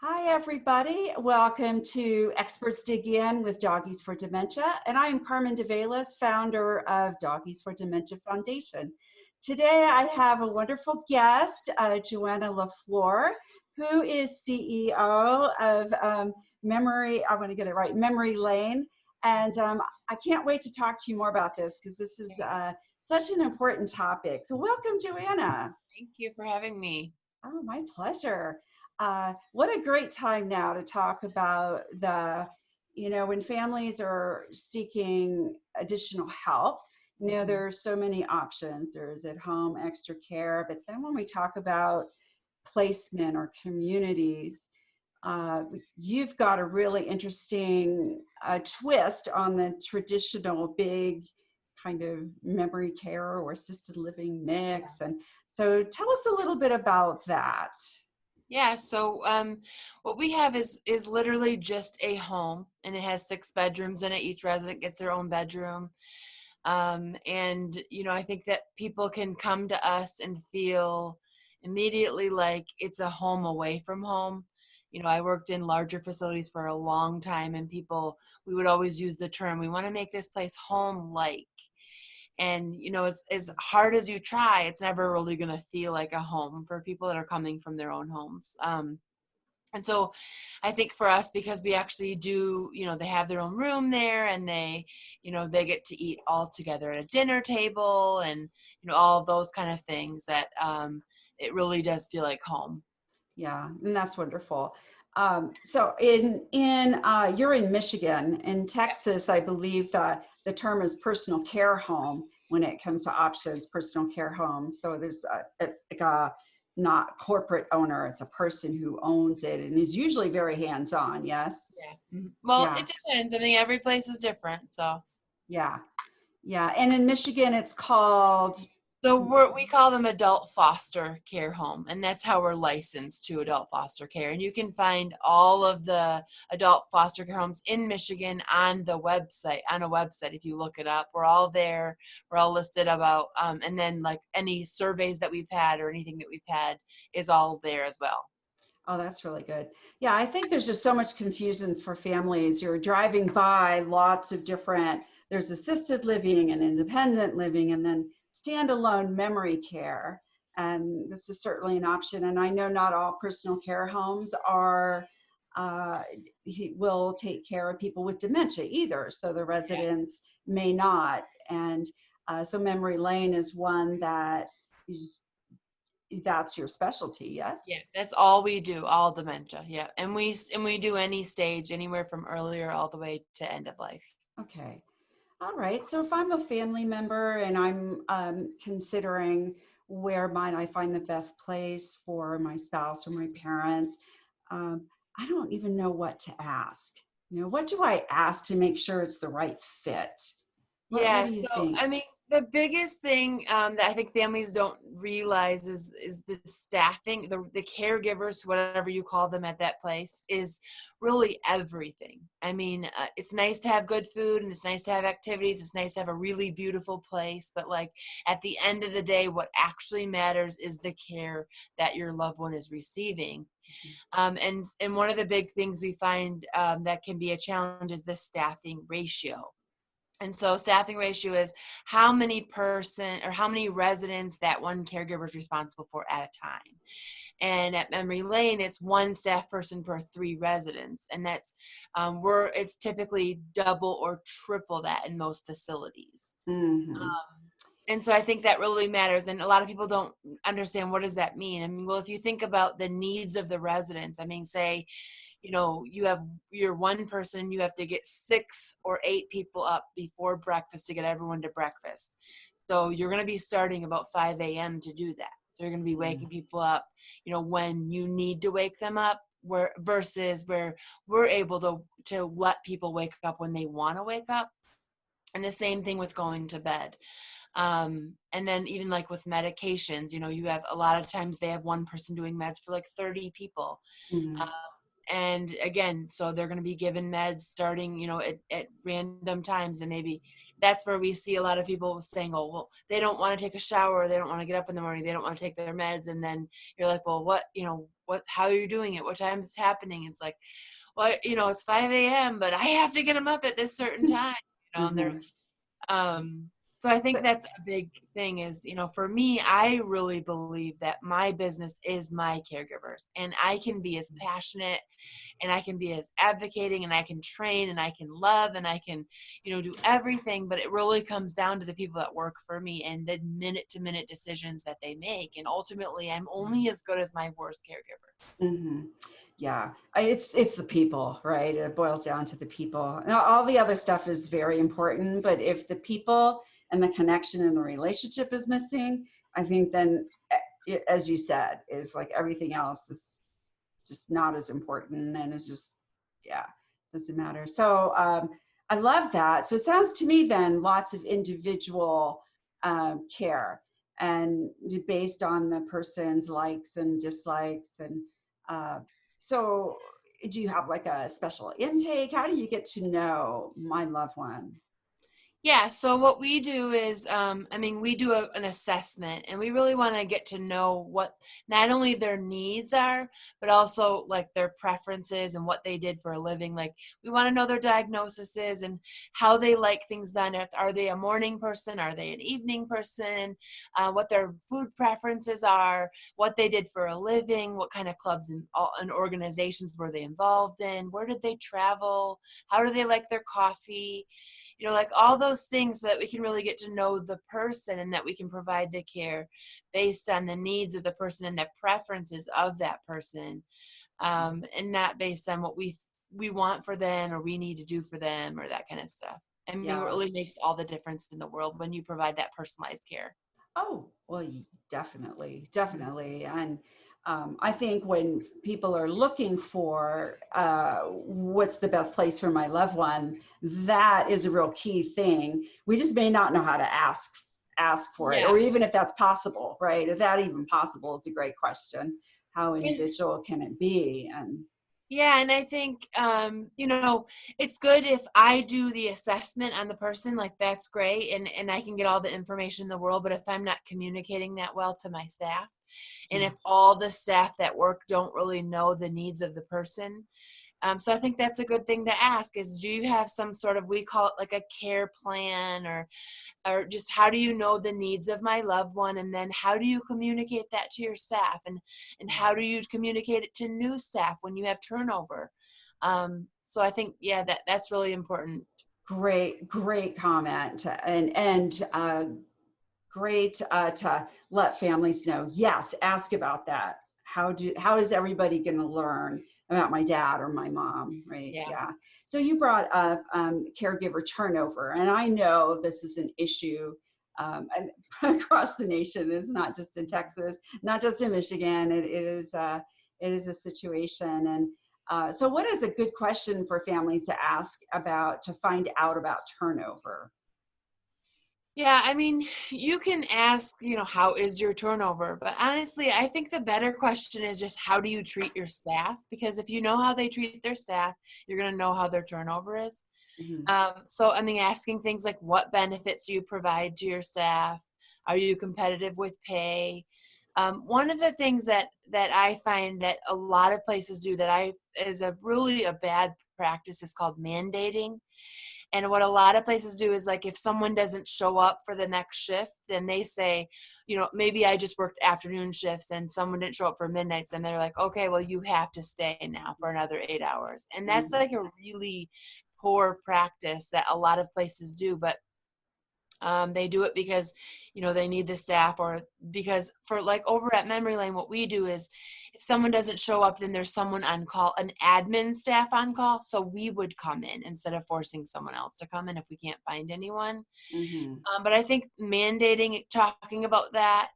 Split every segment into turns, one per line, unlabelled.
Hi, everybody. Welcome to Experts Dig In with Doggies for Dementia. And I am Carmen DeValis, founder of Doggies for Dementia Foundation. Today, I have a wonderful guest, Joanna LaFleur, who is CEO of I want to get it right, Memory Lane. And I can't wait to talk to you more about this because this is such an important topic. So welcome, Joanna.
Thank you for having me.
Oh, my pleasure. What a great time now to talk about when families are seeking additional help. There's so many options. There's at home extra care, but then when we talk about placement or communities, you've got a really interesting twist on the traditional big kind of memory care or assisted living mix. And so tell us a little bit about that.
Yeah, so what we have is literally just a home, and it has 6 bedrooms in it. Each resident gets their own bedroom. And I think that people can come to us and feel immediately like it's a home away from home. I worked in larger facilities for a long time, and we would always use the term, we want to make this place home-like. And as hard as you try, it's never really going to feel like a home for people that are coming from their own homes. And so I think for us, because we actually do, they have their own room there, and they get to eat all together at a dinner table, and all those kind of things, that it really does feel like home.
Yeah, and that's wonderful. So you're in Michigan. In Texas, I believe that the term is personal care home when it comes to options, personal care home. So there's like a not corporate owner, it's a person who owns it and is usually very hands-on, yes?
Yeah. Well,
Yeah,
it depends. I mean, every place is different.
yeah, yeah. And in Michigan, it's called,
So we call them adult foster care home, and that's how we're licensed to adult foster care. And you can find all of the adult foster care homes in Michigan on a website. If you look it up, we're all there. We're all listed about, and then like any surveys that we've had or anything that we've had is all there as well.
oh, that's really good. Yeah, I think there's just so much confusion for families. You're driving by lots of different, there's assisted living and independent living, and then standalone memory care. And this is certainly an option. And I know not all personal care homes uh, will take care of people with dementia either. So the
Yeah.
residents may not. And so Memory Lane is one that you just, that's your specialty, yes?
Yeah, that's all we do, all dementia. Yeah. And we do any stage, anywhere from earlier all the way to end of life.
Okay. All right. So if I'm a family member and I'm considering where might I find the best place for my spouse or my parents, um, I don't even know what to ask. What do I ask to make sure it's the right fit? What
Yeah,
do you
so
think?
I mean, the biggest thing that I think families don't realize is the staffing, the caregivers, whatever you call them at that place, is really everything. I mean, it's nice to have good food, and it's nice to have activities. It's nice to have a really beautiful place, but like at the end of the day, what actually matters is the care that your loved one is receiving. And one of the big things we find that can be a challenge is the staffing ratio. And so staffing ratio is how many residents that one caregiver is responsible for at a time. And at Memory Lane, it's 1 staff person per 3 residents. And that's it's typically double or triple that in most facilities.
Hmm.
And so I think that really matters. And a lot of people don't understand, what does that mean? I mean, well, if you think about the needs of the residents, I mean, say, you're one person, you have to get 6 or 8 people up before breakfast to get everyone to breakfast. So you're going to be starting about 5 a.m. to do that. So you're going to be waking people up, when you need to wake them up, versus where we're able to let people wake up when they want to wake up. And the same thing with going to bed. And then even like with medications, you have a lot of times they have one person doing meds for like 30 people.
Hmm.
And again, so they're going to be given meds starting, at random times. And maybe that's where we see a lot of people saying, oh, well, they don't want to take a shower. They don't want to get up in the morning. They don't want to take their meds. And then you're like, well, how are you doing it? What time is it happening? It's like, well, it's 5 a.m., but I have to get them up at this certain time, and they're,
Mm-hmm.
so I think that's a big thing is, for me, I really believe that my business is my caregivers, and I can be as passionate and I can be as advocating and I can train and I can love and I can, do everything. But it really comes down to the people that work for me and the minute to minute decisions that they make. And ultimately, I'm only as good as my worst caregiver.
Mm-hmm. Yeah, it's the people, right? It boils down to the people. Now, all the other stuff is very important, but if the people and the connection and the relationship is missing, I think then, as you said, is like everything else is just not as important, and it's just, yeah, doesn't matter. So I love that. So it sounds to me then lots of individual care and based on the person's likes and dislikes. And uh, so do you have like a special intake? How do you get to know my loved one?
Yeah, so what we do is, we do an assessment, and we really want to get to know what not only their needs are, but also like their preferences and what they did for a living. Like, we want to know their diagnoses and how they like things done. Are they a morning person? Are they an evening person? What their food preferences are, what they did for a living, what kind of clubs and organizations were they involved in, where did they travel, how do they like their coffee, like all those things, so that we can really get to know the person and that we can provide the care based on the needs of the person and the preferences of that person, and not based on what we want for them or we need to do for them or that kind of stuff. I mean, it
Yeah.
really makes all the difference in the world when you provide that personalized care.
Oh, well, definitely, definitely. And I think when people are looking for what's the best place for my loved one, that is a real key thing. We just may not know how to ask for it,
Yeah.
or even if that's possible, right? If that even possible is a great question. How individual can it be? And
Yeah, and I think, it's good if I do the assessment on the person, like that's great, and I can get all the information in the world, but if I'm not communicating that well to my staff, and
yeah.
if all the staff that work don't really know the needs of the person, so I think that's a good thing to ask is, do you have some sort of, we call it like a care plan, or just how do you know the needs of my loved one, and then how do you communicate that to your staff, and how do you communicate it to new staff when you have turnover. So I think, yeah, that's really important.
Great comment. And great to let families know. Yes, ask about that. How is everybody going to learn about my dad or my mom, right?
Yeah.
Yeah. So you brought up caregiver turnover, and I know this is an issue and across the nation. It's not just in Texas, not just in Michigan. It is a situation. And so, what is a good question for families to ask about to find out about turnover?
Yeah, I mean, you can ask, how is your turnover? But honestly, I think the better question is just, how do you treat your staff? Because if you know how they treat their staff, you're going to know how their turnover is.
Mhm.
So, I mean, asking things like, what benefits do you provide to your staff? Are you competitive with pay? One of the things that I find that a lot of places do that is a bad practice is called mandating. And what a lot of places do is, like, if someone doesn't show up for the next shift, then they say, maybe I just worked afternoon shifts and someone didn't show up for midnights, and they're like, okay, well, you have to stay now for another 8 hours. And that's
Mhm.
like a really poor practice that a lot of places do. But they do it because, they need the staff, or because, for like over at Memory Lane, what we do is, if someone doesn't show up, then there's someone on call, an admin staff on call. So we would come in instead of forcing someone else to come in if we can't find anyone.
Mhm.
But I think mandating, talking about that,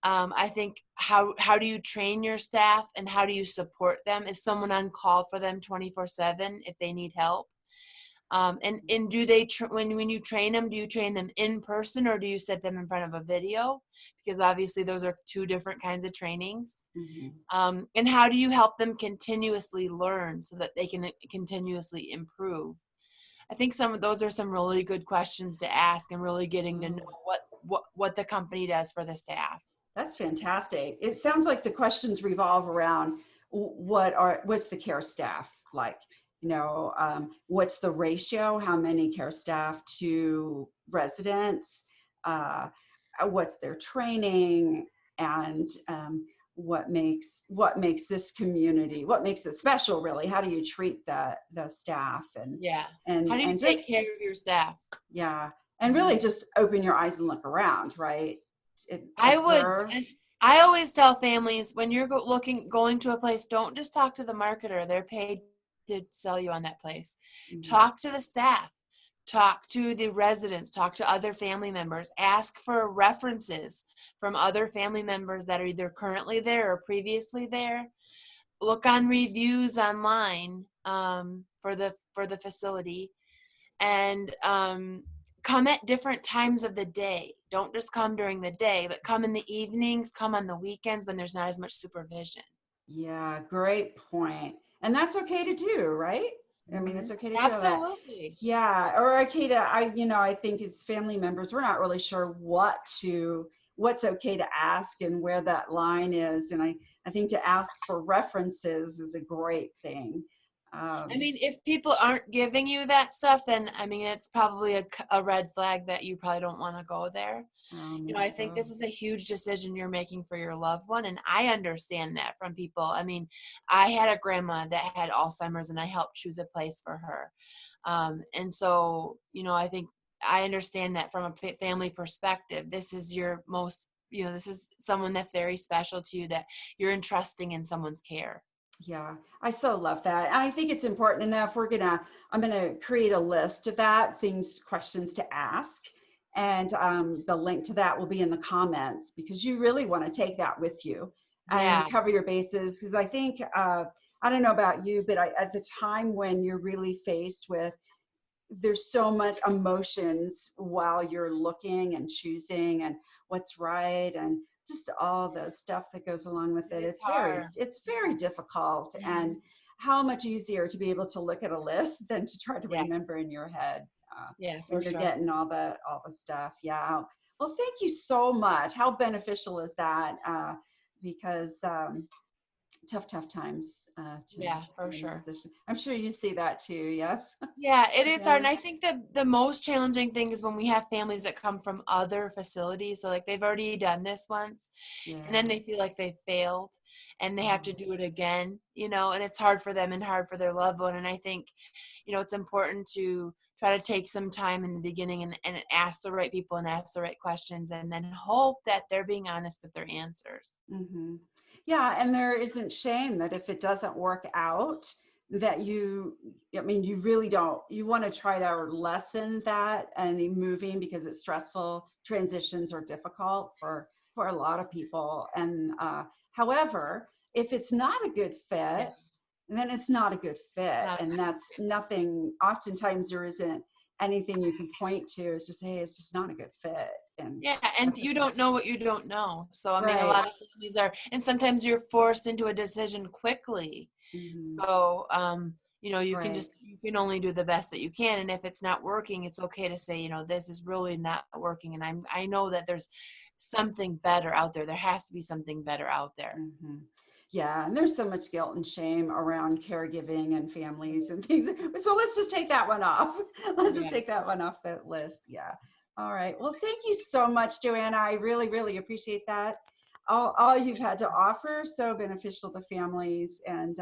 I think, how do you train your staff and how do you support them? Is someone on call for them 24/7 if they need help? And do they when you train them, do you train them in person or do you set them in front of a video? Because obviously those are two different kinds of trainings. And how do you help them continuously learn so that they can continuously improve? I think some of those are some really good questions to ask, and really getting to know what the company does for the staff.
That's fantastic. It sounds like the questions revolve around what's the care staff like? What's the ratio? How many care staff to residents? What's their training? And what makes this community? What makes it special? Really, how do you treat the staff? And
Yeah.
and
How do you
and
take
just
care of your staff?
yeah, and really just open your eyes and look around, right?
I would,
Observe.
and I always tell families when you're going to a place, don't just talk to the marketer. They're paid to sell you on that place. Talk to the staff, talk to the residents, talk to other family members, ask for references from other family members that are either currently there or previously there. Look on reviews online for the facility, and come at different times of the day. Don't just come during the day, but come in the evenings, come on the weekends when there's not as much supervision.
Yeah, great point. And that's okay to do, right? I mean, it's okay to do that.
Absolutely.
Yeah, or okay to, I think as family members, we're not really sure what's okay to ask and where that line is. And I think to ask for references is a great thing.
I mean, if people aren't giving you that stuff, then I mean, it's probably a red flag that you probably don't want to go there.
Maybe
I think
so.
this is a huge decision you're making for your loved one. And I understand that from people. I mean, I had a grandma that had Alzheimer's and I helped choose a place for her. And so, I think I understand that from a family perspective. This is your most, this is someone that's very special to you that you're entrusting in someone's care.
Yeah, I so love that. And I think it's important enough. I'm gonna create a list of questions to ask. And the link to that will be in the comments because you really want to take that with you
Yeah.
and cover your bases. Because I think, I don't know about you, but at the time when you're really faced with, there's so much emotions while you're looking and choosing and what's right and just all the stuff that goes along with it.
It's hard.
It's very difficult. And how much easier to be able to look at a list than to try to
Yeah.
remember in your head
Yeah,
when
for
you're
sure.
getting all the stuff. Yeah. Well, thank you so much. How beneficial is that? Because tough times
Yeah,
to
for
be in a
sure.
position. I'm sure you see that too. Yes.
Yeah, it is hard. And
Families.
I think that the most challenging thing is when we have families that come from other facilities. So like they've already done this once
Yeah.
and then they feel like they failed and they have to do it again, and it's hard for them and hard for their loved one. And I think, it's important to try to take some time in the beginning and ask the right people and ask the right questions and then hope that they're being honest with their answers.
Mm-hmm. Yeah, and there isn't shame that if it doesn't work out, that you really don't, you want to try to lessen that and moving because it's stressful. Transitions are difficult for a lot of people. And however, if it's not a good
Yeah.
fit, then it's not a good fit. And that's nothing, oftentimes there isn't anything you can point to. It's just, hey, it's just not a good fit. And
Yeah, and
that's
you
okay.
don't know what you don't know. So, I mean, a
Right.
lot of families are, and sometimes you're forced into a decision quickly.
Mm-hmm.
So,
Right.
you can only do the best that you can. And if it's not working, it's okay to say, this is really not working. And I know that there's something better out there. There has to be something better out there.
Mm-hmm. Yeah, and there's so much guilt and shame around caregiving and families and things. So let's just take that one off. Let's just
Yeah.
take that one off the list. Yeah. All right. Well, thank you so much, Joanna. I really, really appreciate that. All you've had to offer, so beneficial to families. And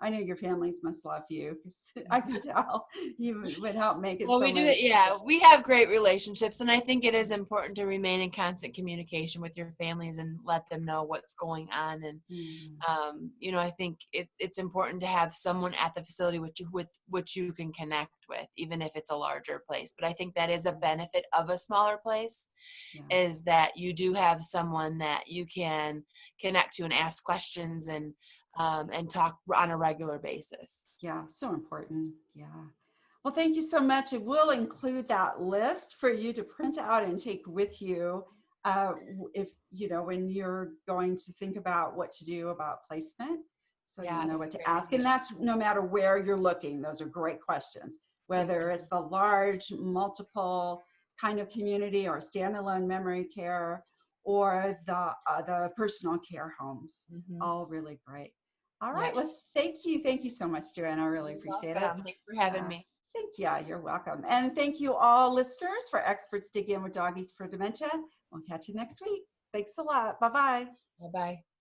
I know your families must love you because I can tell you would help make it
Well,
so
we do it.
much.
Yeah, we have great relationships, and I think it is important to remain in constant communication with your families and let them know what's going on. And
Mm,
I think it's important to have someone at the facility with which you can connect with, even if it's a larger place. But I think that is a benefit of a smaller place,
yeah.
is that you do have someone that you can connect to and ask questions and talk on a regular basis.
Yeah. So important. Yeah. Well, thank you so much. And we'll include that list for you to print out and take with you if, when you're going to think about what to do about placement. So you'll
Yeah,
know
that's
what
a
to
great
ask. And
idea.
that's no matter where you're looking. Those are great questions. Whether it's the large, multiple kind of community or standalone memory care or the personal care homes.
Mm-hmm.
All really great. All
Yeah,
right. Well, thank you. Thank you so much, Joanna. I really
you're
appreciate it.
welcome. Thanks for having
Uh,
me.
you're welcome. And thank you all listeners for Experts Dig In with Doggies for Dementia. We'll catch you next week. Thanks a lot. Bye-bye.
Bye bye.